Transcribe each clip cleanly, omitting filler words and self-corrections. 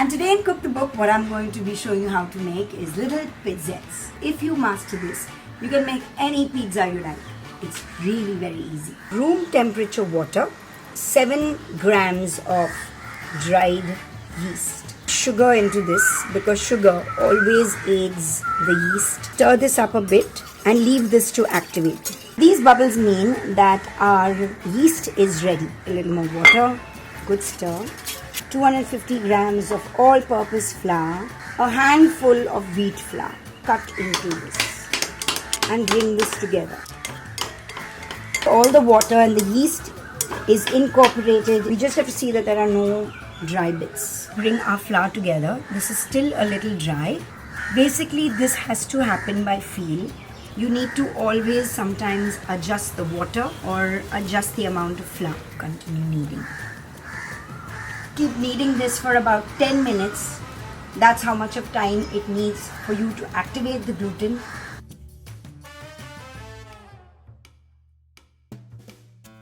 And today in Cook the Book, what I'm going to be showing you how to make is little pizzettes. If you master this, you can make any pizza you like. It's really very easy. Room temperature water, 7 grams of dried yeast. Sugar into this because sugar always aids the yeast. Stir this up a bit and leave this to activate. These bubbles mean that our yeast is ready. A little more water, good stir. 250 grams of all-purpose flour, a handful of wheat flour. Cut into this and bring this together. All the water and the yeast is incorporated. We just have to see that there are no dry bits. Bring our flour together. This is still a little dry. Basically, this has to happen by feel. You need to always sometimes adjust the water or adjust the amount of flour. Continue kneading. Keep kneading this for about 10 minutes. That's how much of time it needs for you to activate the gluten.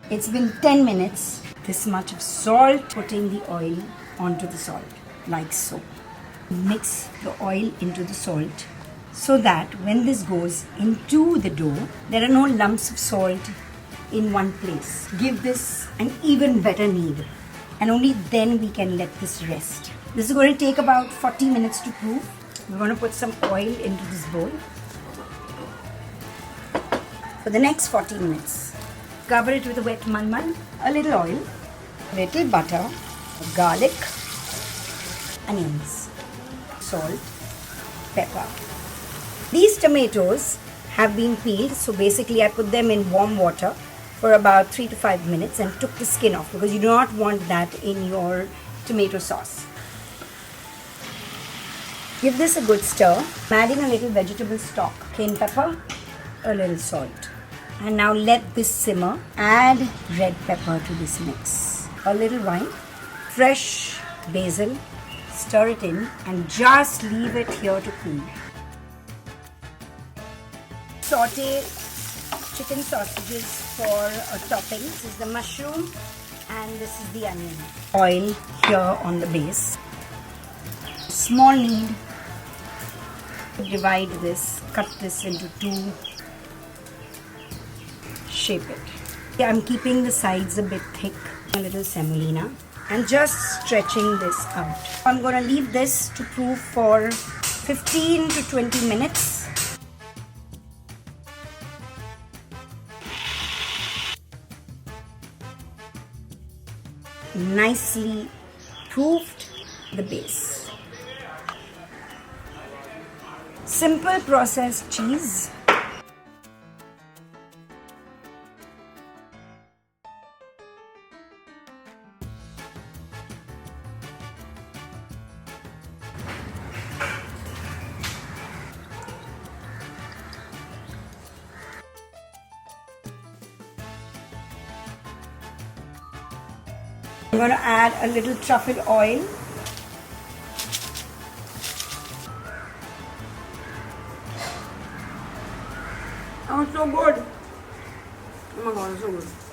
It's been 10 minutes. This much of salt, putting the oil onto the salt, like so. Mix the oil into the salt so that when this goes into the dough, there are no lumps of salt in one place. Give this an even better knead. And only then we can let this rest. This is going to take about 40 minutes to proof. We're going to put some oil into this bowl. For the next 40 minutes, cover it with a wet malmal, a little oil, little butter, garlic, onions, salt, pepper. These tomatoes have been peeled, so basically I put them in warm water for about 3 to 5 minutes and took the skin off because you do not want that in your tomato sauce. Give this a good stir. I'm adding a little vegetable stock, cayenne pepper, a little salt. And now let this simmer. Add red pepper to this mix. A little wine, fresh basil, stir it in and just leave it here to cool. Saute chicken sausages for a topping. This is the mushroom and this is the onion. Oil here on the base. Small knead. Divide this, cut this into 2. Shape it. I'm keeping the sides a bit thick. A little semolina and just stretching this out. I'm going to leave this to proof for 15 to 20 minutes. Nicely proofed the base. Simple processed cheese. I'm going to add a little truffle oil. Oh, it's so good. Oh my god, it's so good.